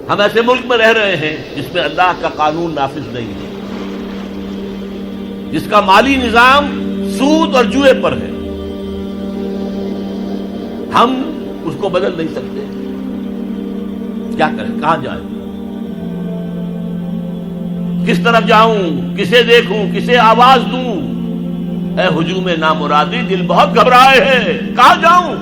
ہم ایسے ملک میں رہ رہے ہیں جس میں اللہ کا قانون نافذ نہیں ہے، جس کا مالی نظام سود اور جوئے پر ہے، ہم اس کو بدل نہیں سکتے، کیا کریں؟ کہاں جائیں؟ کس طرف جاؤں؟ کسے دیکھوں؟ کسے آواز دوں؟ اے ہجوم نامرادی، دل بہت گھبرائے ہے، کہاں جاؤں؟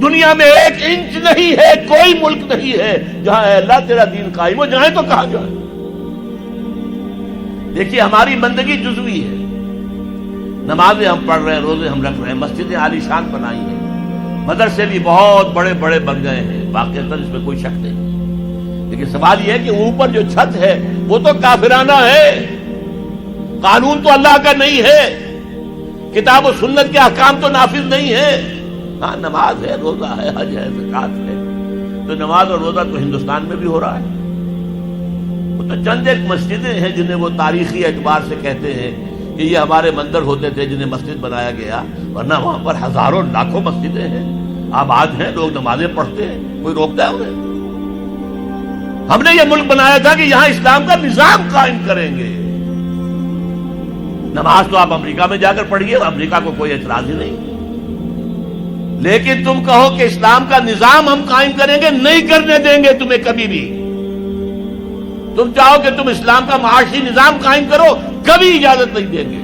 دنیا میں ایک انچ نہیں ہے، کوئی ملک نہیں ہے جہاں اے اللہ تیرا دین قائم ہو، جائیں تو کہاں جائیں؟ دیکھیے ہماری بندگی جزوی ہے، نمازیں ہم پڑھ رہے ہیں، روزے ہم رکھ رہے ہیں، مسجدیں عالی شان بنائی ہیں، مدرسے بھی بہت بڑے بڑے بن گئے ہیں، واقعتاً اس میں کوئی شک نہیں، لیکن سوال یہ ہے کہ اوپر جو چھت ہے وہ تو کافرانہ ہے، قانون تو اللہ کا نہیں ہے، کتاب و سنت کے احکام تو نافذ نہیں ہے۔ ہاں نماز ہے، روزہ ہے، حج ہے، زکوٰۃ ہے، تو نماز اور روزہ تو ہندوستان میں بھی ہو رہا ہے، وہ تو چند ایک مسجدیں ہیں جنہیں وہ تاریخی اعتبار سے کہتے ہیں کہ یہ ہمارے مندر ہوتے تھے جنہیں مسجد بنایا گیا، ورنہ وہاں پر ہزاروں لاکھوں مسجدیں ہیں، آباد ہیں، لوگ نمازیں پڑھتے ہیں، کوئی روکتا ہے انہیں؟ ہم نے یہ ملک بنایا تھا کہ یہاں اسلام کا نظام قائم کریں گے۔ نماز تو آپ امریکہ میں جا کر پڑھیے، امریکہ کو کوئی اعتراض ہی نہیں، لیکن تم کہو کہ اسلام کا نظام ہم قائم کریں گے، نہیں کرنے دیں گے تمہیں کبھی بھی۔ تم چاہو کہ تم اسلام کا معاشی نظام قائم کرو، کبھی اجازت نہیں دیں گے۔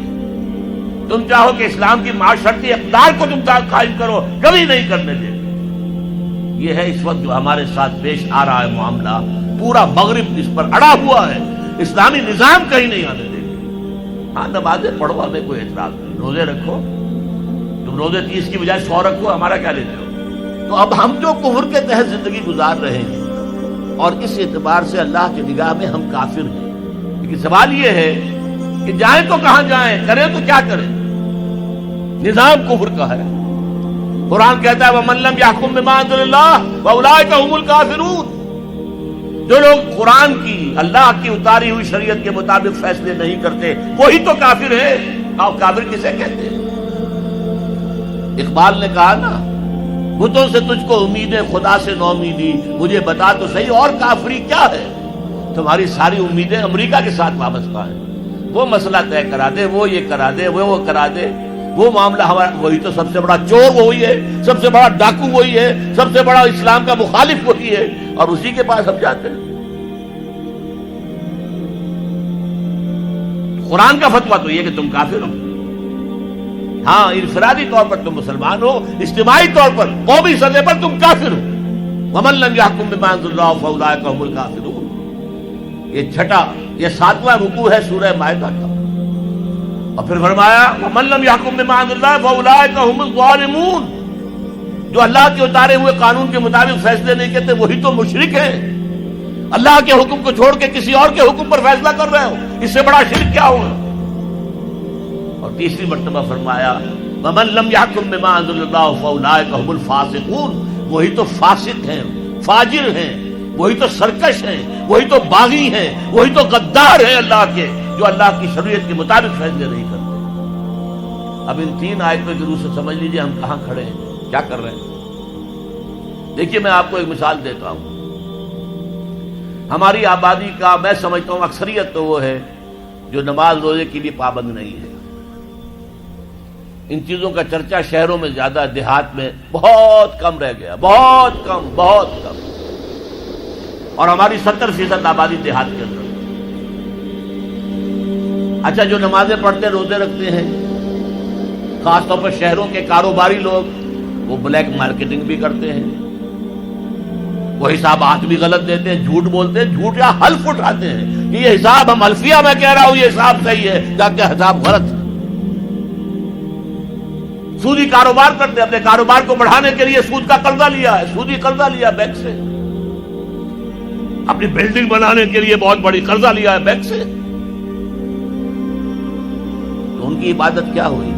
تم چاہو کہ اسلام کی معاشرتی اقدار کو تم قائم کرو، کبھی نہیں کرنے دیں گے۔ یہ ہے اس وقت جو ہمارے ساتھ پیش آ رہا ہے معاملہ، پورا مغرب اس پر اڑا ہوا ہے، اسلامی نظام کہیں نہیں آنے دیں گے۔ ہاں نمازیں پڑھو، ہمیں کوئی اعتراض نہیں، روزے رکھو، تم روزے 30 کی بجائے 100 رکھو، ہمارا کیا لیتے ہو؟ تو اب ہم جو کفر کے تحت زندگی گزار رہے ہیں اور اس اعتبار سے اللہ کی نگاہ میں ہم کافر ہیں، لیکن سوال یہ ہے کہ جائیں تو کہاں جائیں، کریں تو کیا کریں؟ نظام کفر کا ہے، قرآن کہتا ہے وَمَن لَّمْ يَحْكُم بِمَا أَنزَلَ اللَّهُ فَأُولَٰئِكَ هُمُ الْكَافِرُونَ۔ جو لوگ قرآن کی، اللہ کی اتاری ہوئی شریعت کے مطابق فیصلے نہیں کرتے، وہی تو کافر ہے۔ اور کافر کسے کہتے ہیں؟ اقبال نے کہا نا، بتوں سے تجھ کو امید ہے، خدا سے نومیدی، مجھے بتا تو صحیح اور کافری کیا ہے؟ تمہاری ساری امیدیں امریکہ کے ساتھ وابستہ ہیں، وہ مسئلہ طے کرا دے، وہ یہ کرا دے، وہ کرا دے، وہ معاملہ ہمارا، وہی تو سب سے بڑا چور وہی ہے، سب سے بڑا ڈاکو وہی ہے، سب سے بڑا اسلام کا مخالف وہی ہے، اور اسی کے پاس ہم جاتے ہیں۔ قرآن کا فتویٰ تو یہ کہ تم کافر ہو۔ ہاں انفرادی طور پر تم مسلمان ہو، اجتماعی طور پر قومی سطح پر تم کافر ہو۔ وَمَن لَّمْ يَحْكُم بِمَا أَنزَلَ اللَّهُ فَأُولَٰئِكَ هُمُ الْكَافِرُونَ۔ یہ چھٹا، یہ 7واں رکوع ہے سورہ مائدہ کا، اور پھر فرمایا وَمَن لَّمْ يَحْكُم بِمَا أَنزَلَ اللَّهُ فَأُولَٰئِكَ هُمُ الظَّالِمُونَ۔ جو اللہ کے اتارے ہوئے قانون کے مطابق فیصلے نہیں کرتے وہی تو مشرک ہیں۔ اللہ کے حکم کو چھوڑ کے کسی اور کے حکم پر فیصلہ کر رہے ہو، اس سے بڑا شرک کیا ہوا؟ اور تیسری مرتبہ فرمایا وَمَن لَّمْ يَحْكُم بِمَا أَنزَلَ اللَّهُ فَأُولَٰئِكَ هُمُ الْفَاسِقُونَ۔ وہی تو فاسق ہیں، فاجر ہیں، وہی تو سرکش ہیں، وہی تو باغی ہیں، وہی تو غدار ہیں اللہ کے، جو اللہ کی شریعت کے مطابق فیصلے نہیں کرتے۔ اب ان 3 آیتوں کی روح سے سمجھ لیجئے ہم کہاں کھڑے ہیں، کیا کر رہے ہیں۔ دیکھیے میں آپ کو ایک مثال دیتا ہوں، ہماری آبادی کا میں سمجھتا ہوں اکثریت تو وہ ہے جو نماز روزے کی بھی پابند نہیں ہے۔ ان چیزوں کا چرچا شہروں میں زیادہ، دیہات میں بہت کم رہ گیا، بہت کم، بہت کم، اور ہماری 70% آبادی دیہات کے اندر۔ اچھا جو نمازیں پڑھتے روزے رکھتے ہیں، خاص طور پر شہروں کے کاروباری لوگ، وہ بلیک مارکیٹنگ بھی کرتے ہیں، وہ حسابات بھی غلط دیتے ہیں، جھوٹ بولتے ہیں، جھوٹ یا حلف اٹھاتے ہیں کہ یہ حساب ہم حلفیہ میں کہہ رہا ہوں یہ حساب صحیح ہے، جبکہ حساب غلط ہے۔ سودی کاروبار کرتے ہیں، اپنے کاروبار کو بڑھانے کے لیے سود کا قرضہ لیا ہے، سودی قرضہ لیا بینک سے، اپنی بلڈنگ بنانے کے لیے بہت بڑی قرضہ لیا ہے بینک سے، تو ان کی عبادت کیا ہوئی؟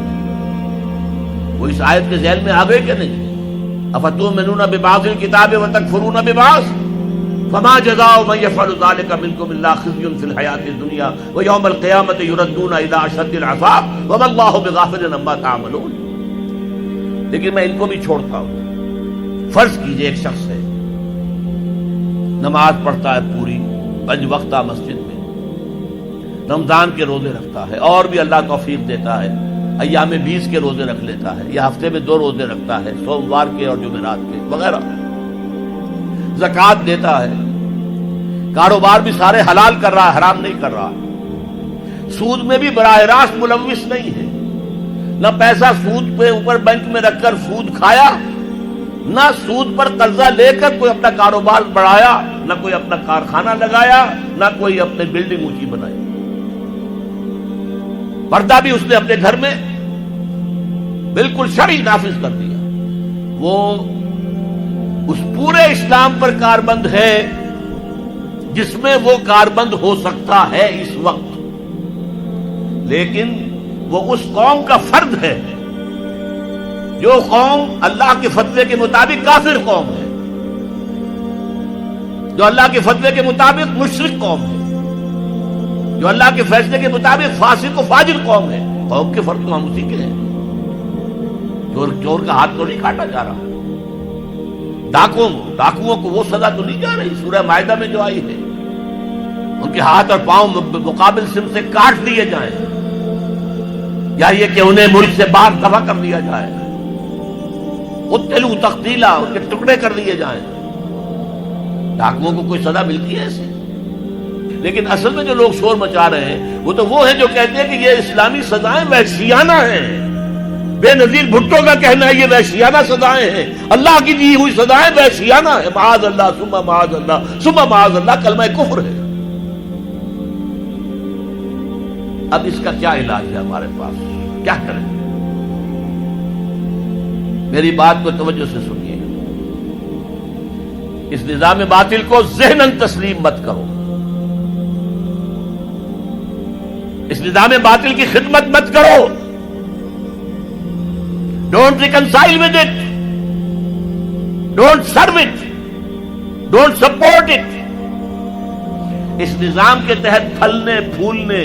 وہ اس آیت کے ذیل میں آ گئے کہ نہیں؟ افتؤمنون ببعض الکتاب وتکفرون ببعض فما جزاء من يفعل ذلك منكم الا خزي في الحياة الدنيا ويوم القيامة يردون الى اشد العذاب وما الله بغافل عما تعملون۔ لیکن میں ان کو بھی چھوڑتا ہوں۔ فرض کیجئے ایک شخص ہے، نماز پڑھتا ہے پوری 5 وقتہ مسجد میں، رمضان کے روزے رکھتا ہے، اور بھی اللہ توفیق دیتا ہے ایام 20 کے روزے رکھ لیتا ہے، یا ہفتے میں 2 روزے رکھتا ہے، سوموار کے اور جمعرات کے وغیرہ، زکوٰۃ دیتا ہے، کاروبار بھی سارے حلال کر رہا ہے، حرام نہیں کر رہا، سود میں بھی براہ راست ملوث نہیں ہے، نہ پیسہ سود پہ اوپر بینک میں رکھ کر سود کھایا، نہ سود پر قرضہ لے کر کوئی اپنا کاروبار بڑھایا، نہ کوئی اپنا کارخانہ لگایا، نہ کوئی اپنی بلڈنگ اونچی بنائی۔ پردہ بھی اس نے اپنے گھر میں بالکل شرعی نافذ کر دیا، وہ اس پورے اسلام پر کاربند ہے جس میں وہ کاربند ہو سکتا ہے اس وقت، لیکن وہ اس قوم کا فرد ہے جو قوم اللہ کے فتوے کے مطابق کافر قوم ہے، جو اللہ کے فتوے کے مطابق مشرک قوم ہے، جو اللہ کے فیصلے کے مطابق فاسق و فاجر قوم ہے۔ قوم کے فرد تو ہم اسی کے ہیں، چور کا ہاتھ تو نہیں کاٹا جا رہا، ڈاکوؤں کو وہ سزا تو نہیں جا رہی سورہ مائدہ میں جو آئی ہے، ان کے ہاتھ اور پاؤں مقابل سم سے کاٹ دیے جائیں، یا یہ کہ انہیں ملک سے باہر دفع کر دیا جائے، قتلوا تقتیلا، ان کے ٹکڑے کر دیے جائیں۔ ڈاکوؤں کو کوئی سزا ملتی ہے ایسے؟ لیکن اصل میں جو لوگ شور مچا رہے ہیں وہ ہیں جو کہتے ہیں کہ یہ اسلامی سزائیں وحشیانہ ہیں۔ بے نظیر بھٹو کا کہنا ہے یہ وحشیانہ سزائیں ہیں، اللہ کی دی ہوئی سزائیں وحشیانہ ہیں، معاذ اللہ ثم معاذ اللہ ثم معاذ اللہ، کلمہ کفر ہے۔ اب اس کا کیا علاج ہے ہمارے پاس، کیا کریں؟ میری بات کو توجہ سے سنیے، اس نظام باطل کو ذہناً تسلیم مت کرو، اس نظام باطل کی خدمت مت کرو، don't reconcile with it, don't serve it, don't support it. اس نظام کے تحت پھلنے پھولنے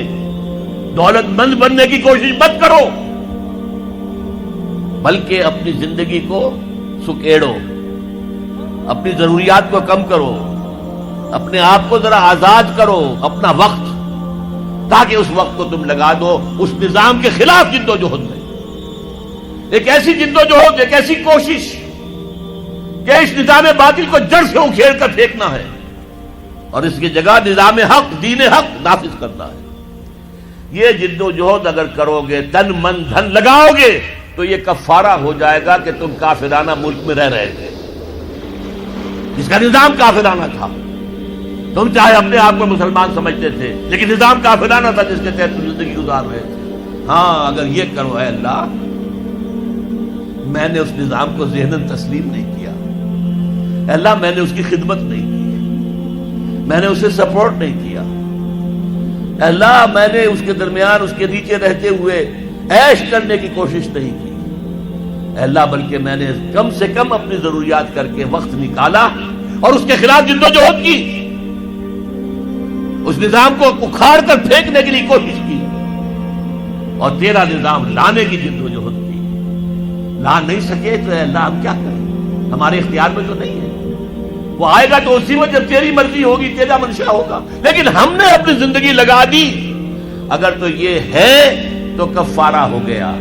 دولت مند بننے کی کوشش مت کرو، بلکہ اپنی زندگی کو سکیڑو، اپنی ضروریات کو کم کرو، اپنے آپ کو ذرا آزاد کرو، اپنا وقت، تاکہ اس وقت کو تم لگا دو اس نظام کے خلاف جد و جہد میں، ایک ایسی جد و جہد، ایک ایسی کوشش کہ اس نظام باطل کو جڑ سے اکھیڑ کر پھینکنا ہے اور اس کی جگہ نظام حق، دین حق نافذ کرنا ہے۔ یہ جد و جہد اگر کرو گے، تن من دھن لگاؤ گے، تو یہ کفارہ ہو جائے گا کہ تم کافرانہ ملک میں رہ رہے تھے، جس کا نظام کافرانہ تھا۔ تم چاہے اپنے آپ کو مسلمان سمجھتے تھے، لیکن نظام کافرانہ تھا جس کے تحت تم زندگی گزار رہے تھے۔ ہاں، اگر یہ کرو، اے اللہ میں نے اس نظام کو ذہناً تسلیم نہیں کیا، اے اللہ میں نے اس کی خدمت نہیں کی، میں نے اسے سپورٹ نہیں کیا، اے اللہ میں نے اس کے درمیان اس کے نیچے رہتے ہوئے عیش کرنے کی کوشش نہیں کی، اے اللہ بلکہ میں نے کم سے کم اپنی ضروریات کر کے وقت نکالا اور اس کے خلاف جد و جہد کی، اس نظام کو اکھاڑ کر پھینکنے کے لیے کوشش کی، اور تیرا نظام لانے کی جد و جہد کی۔ لا نہیں سکے تو اے اللہ ہم کیا کریں، ہمارے اختیار میں تو نہیں ہے، وہ آئے گا تو اسی وقت جب تیری مرضی ہوگی، تیرا منشا ہوگا، لیکن ہم نے اپنی زندگی لگا دی۔ اگر تو یہ ہے تو کفارہ ہو گیا،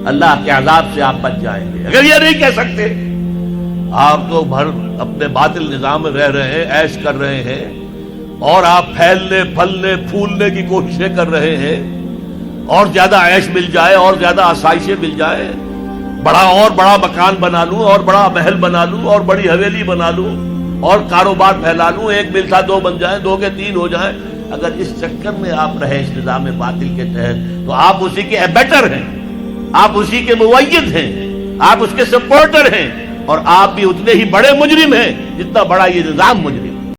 اللہ کے عذاب سے آپ بچ جائیں گے۔ اگر یہ نہیں کہہ سکتے، آپ تو بھر اپنے باطل نظام میں رہ رہے ہیں، عیش کر رہے ہیں، اور آپ پھیلنے پھلنے پھولنے کی کوششیں کر رہے ہیں، اور زیادہ عیش مل جائے، اور زیادہ آسائشیں مل جائے، بڑا مکان بنا لوں، اور بڑا محل بنا لوں، اور بڑی حویلی بنا لوں، اور کاروبار پھیلا لوں، 1 مل تھا 2 بن جائیں، 2 کے 3 ہو جائیں۔ اگر اس چکر میں آپ رہے اس نظام باطل کے تحت، تو آپ اسی کے ایبیٹر ہیں، آپ اسی کے مؤید ہیں، آپ اس کے سپورٹر ہیں، اور آپ بھی اتنے ہی بڑے مجرم ہیں جتنا بڑا یہ نظام مجرم